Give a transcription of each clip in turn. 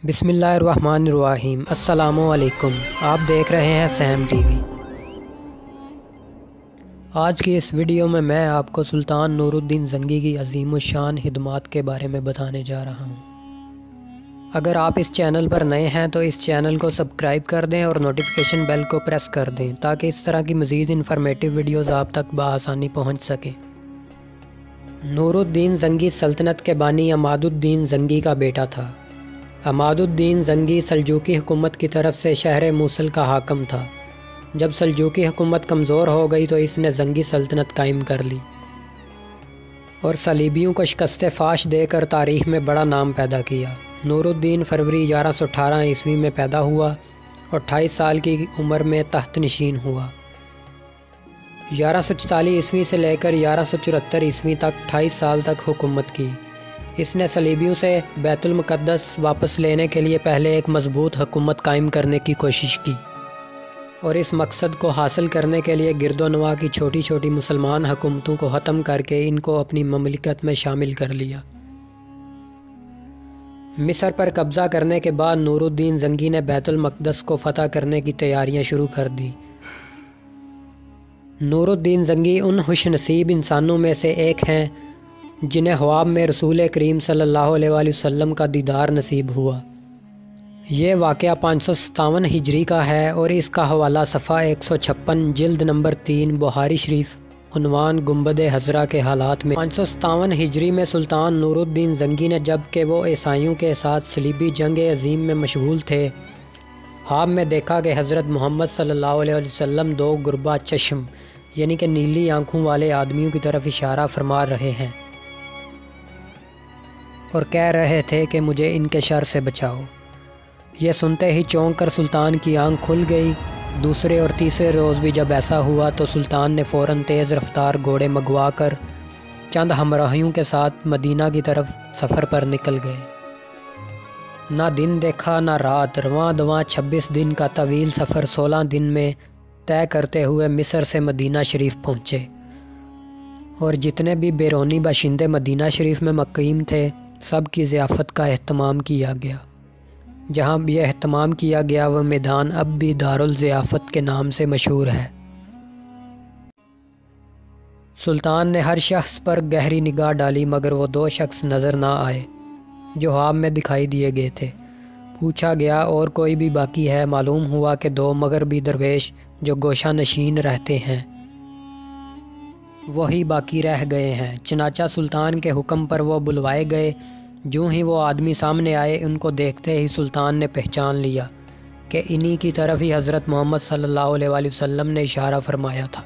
बिस्मिल्लाहिर्रहमानिर्रहीम। अस्सलामुअलैकुम। आप देख रहे हैं सैम टीवी। आज की इस वीडियो में मैं आपको सुल्तान नूरुद्दीन ज़ंगी की अज़ीमुश्शान खिदमात के बारे में बताने जा रहा हूँ। अगर आप इस चैनल पर नए हैं तो इस चैनल को सब्सक्राइब कर दें और नोटिफिकेशन बेल को प्रेस कर दें ताकि इस तरह की मज़ीद इन्फॉर्मेटिव वीडियोज़ आप तक बआसानी पहुँच सकें। नूरुद्दीन ज़ंगी सल्तनत के बानी अमादुद्दीन ज़ंगी का बेटा था। अमादुद्दीन ज़ंगी सल्जूकी हुकूमत की तरफ से शहर मूसल का हाकम था। जब सल्जूकी हुकूमत कमज़ोर हो गई तो इसने ज़ंगी सल्तनत कायम कर ली और सलीबियों को शिकस्त फाश देकर तारीख़ में बड़ा नाम पैदा किया। नूरुद्दीन फरवरी 1118 ईस्वी में पैदा हुआ और 28 साल की उम्र में तख्त नशीन हुआ। 1144 ईस्वी से लेकर 1174 ईस्वी तक 28 साल तक हुकूमत की। इसने सलीबियों से बैतुल मुक़द्दस वापस लेने के लिए पहले एक मजबूत हुकूमत कायम करने की कोशिश की और इस मकसद को हासिल करने के लिए गिरदोनवा की छोटी छोटी मुसलमान हुकूमतों को ख़त्म करके इनको अपनी ममलिकत में शामिल कर लिया। मिस्र पर कब्ज़ा करने के बाद नूरुद्दीन ज़ंगी ने बैतुल मुक़द्दस को फ़तह करने की तैयारियां शुरू कर दी। नूरुद्दीन ज़ंगी उन खुशनसीब इंसानों में से एक हैं जिन्हें ख्वाब में रसूल करीम सल्लल्लाहु अलैहि वसल्लम का दीदार नसीब हुआ। ये वाक़या 557 हिजरी का है और इसका हवाला सफ़ा 156 जिल्द नंबर 3 बुखारी शरीफ उन्वान गुंबद हज़रा के हालात में। 557 हिजरी में सुल्तान नूरुद्दीन ज़ंगी ने जब कि वो ईसाइयों के साथ सलीबी जंग अज़ीम में मशगूल थे, ख्वाब में देखा कि हज़रत मोहम्मद सल्लल्लाहु अलैहि वसल्लम दो गुरबा चश्म यानी कि नीली आँखों वाले आदमियों की तरफ इशारा फरमा रहे हैं और कह रहे थे कि मुझे इनके शर से बचाओ। यह सुनते ही चौंक कर सुल्तान की आंख खुल गई। दूसरे और तीसरे रोज़ भी जब ऐसा हुआ तो सुल्तान ने फ़ौरन तेज़ रफ्तार घोड़े मंगवा कर चंद हमराहियों के साथ मदीना की तरफ सफ़र पर निकल गए। ना दिन देखा ना रात, रवां दवां 26 दिन का तवील सफ़र 16 दिन में तय करते हुए मिस्र से मदीना शरीफ पहुँचे और जितने भी बैरूनी बाशिंदे मदीना शरीफ में मुक़ीम थे सब की ज़ियाफ़त का एहतमाम किया गया। जहाँ भी एहतमाम किया गया वह मैदान अब भी दारुल ज़ियाफ़त के नाम से मशहूर है। सुल्तान ने हर शख्स पर गहरी निगाह डाली मगर वो दो शख्स नज़र ना आए जो ख्वाब में दिखाई दिए गए थे। पूछा गया और कोई भी बाकी है। मालूम हुआ कि दो मगरबी दरवेश जो गोशा नशीन रहते हैं वही बाकी रह गए हैं। चनाचा सुल्तान के हुक्म पर वो बुलवाए गए। जो ही वो आदमी सामने आए उनको देखते ही सुल्तान ने पहचान लिया कि इन्हीं की तरफ ही हज़रत मोहम्मद सल्लल्लाहु अलैहि वसल्लम ने इशारा फरमाया था।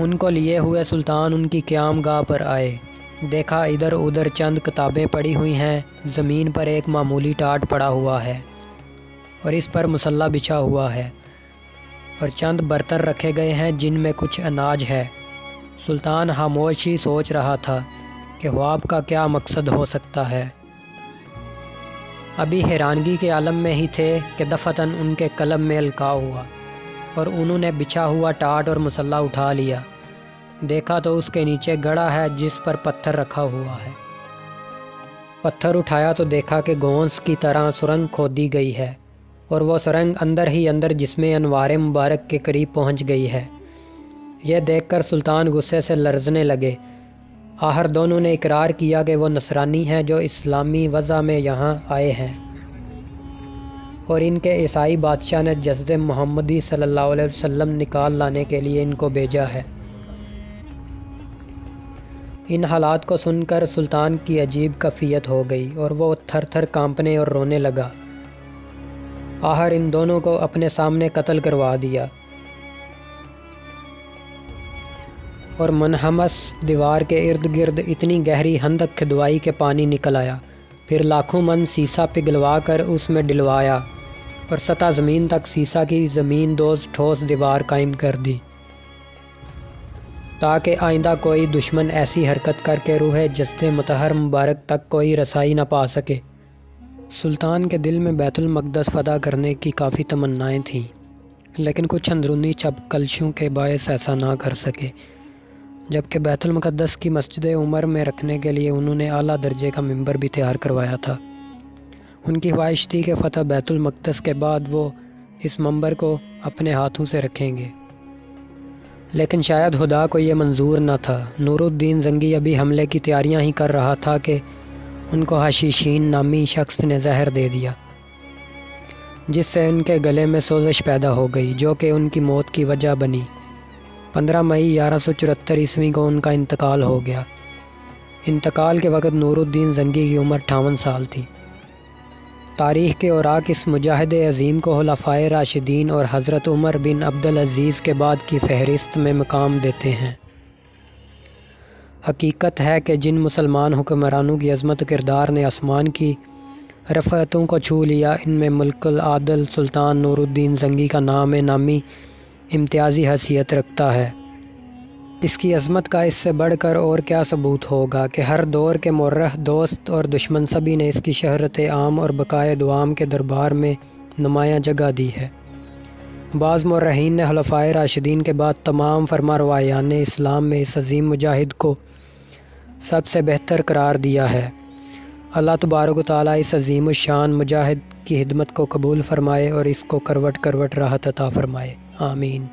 उनको लिए हुए सुल्तान उनकी क़यामगाह पर आए। देखा इधर उधर चंद किताबें पड़ी हुई हैं, ज़मीन पर एक मामूली टाट पड़ा हुआ है और इस पर मुसल्ला बिछा हुआ है और चंद बर्तन रखे गए हैं जिनमें कुछ अनाज है। सुल्तान खामोश ही सोच रहा था कि ख्वाब का क्या मकसद हो सकता है। अभी हैरानगी के आलम में ही थे कि दफ़तन उनके कलम में अलकाव हुआ और उन्होंने बिछा हुआ टाट और मुसल्ला उठा लिया। देखा तो उसके नीचे गड़ा है जिस पर पत्थर रखा हुआ है। पत्थर उठाया तो देखा कि गोंस की तरह सुरंग खोदी गई है और वो सुरंग अंदर ही अंदर जिसमें अनवार मुबारक के करीब पहुंच गई है। यह देखकर सुल्तान गुस्से से लरजने लगे। आखिर दोनों ने इकरार किया कि वो नसरानी हैं जो इस्लामी वज़ा में यहाँ आए हैं और इनके ईसाई बादशाह ने जज़्बे मोहम्मदी सल्लल्लाहु अलैहि वसल्लम निकाल लाने के लिए इनको भेजा है। इन हालात को सुनकर सुल्तान की अजीब कैफियत हो गई और वो थर थर कांपने और रोने लगा। आखिर इन दोनों को अपने सामने कत्ल करवा दिया और मनहमस दीवार के इर्द गिर्द इतनी गहरी हंदक खिदवाई के पानी निकल आया। फिर लाखों मन सीसा पिघलवा कर उसमें डलवाया और सतह ज़मीन तक सीसा की ज़मीन दोज ठोस दीवार कायम कर दी ताकि आइंदा कोई दुश्मन ऐसी हरकत करके रूह जस्ते मुतहर मुबारक तक कोई रसाई न पा सके। सुल्तान के दिल में बैतुल मक़दस फ़तह करने की काफ़ी तमन्नाएँ थीं लेकिन कुछ अंदरूनी चपकलशों के बायस ऐसा ना कर सके। जबकि बैतुल मुक़द्दस की मस्जिद उमर में रखने के लिए उन्होंने आला दर्जे का मिंबर भी तैयार करवाया था। ان کی خواہش تھی کہ فتح بیت المقدس کے بعد وہ اس منبر کو اپنے ہاتھوں سے رکھیں گے، لیکن شاید خدا کو یہ منظور نہ تھا۔ نور الدین زنگی ابھی حملے کی تیاریاں ہی کر رہا تھا کہ ان کو حشیشین نامی شخص نے زہر دے دیا، جس سے ان کے گلے میں سوزش پیدا ہو گئی، جو کہ ان کی موت کی وجہ بنی۔ 15 مئی 1174 عیسوی کو ان کا انتقال ہو گیا۔ انتقال کے وقت نور الدین زنگی کی عمر 58 سال تھی۔ تاریخ کے اوراق اس مجاہد عظیم کو خلفائے راشدین اور حضرت عمر بن عبدالعزیز کے بعد کی فہرست میں مقام دیتے ہیں۔ حقیقت ہے کہ جن مسلمان حکمرانوں کی عظمت کردار نے آسمان کی رفعتوں کو چھو لیا، ان میں ملک العادل سلطان نور الدین زنگی کا نام نامی امتیازی حیثیت رکھتا ہے۔ اس کی عظمت کا اس سے بڑھ کر اور کیا ثبوت ہوگا کہ ہر دور کے مورخ، دوست اور دشمن سبھی نے اس کی شہرت عام اور بقائے دوام کے دربار میں نمایاں جگہ دی ہے۔ بعض مورخین نے خلفائے راشدین کے بعد تمام فرما روایان اسلام میں اس عظیم مجاہد کو سب سے بہتر قرار دیا ہے۔ اللہ تبارک و تعالیٰ اس عظیم الشان مجاہد کی خدمت کو قبول فرمائے اور اس کو کروٹ کروٹ راحت عطا فرمائے، آمین۔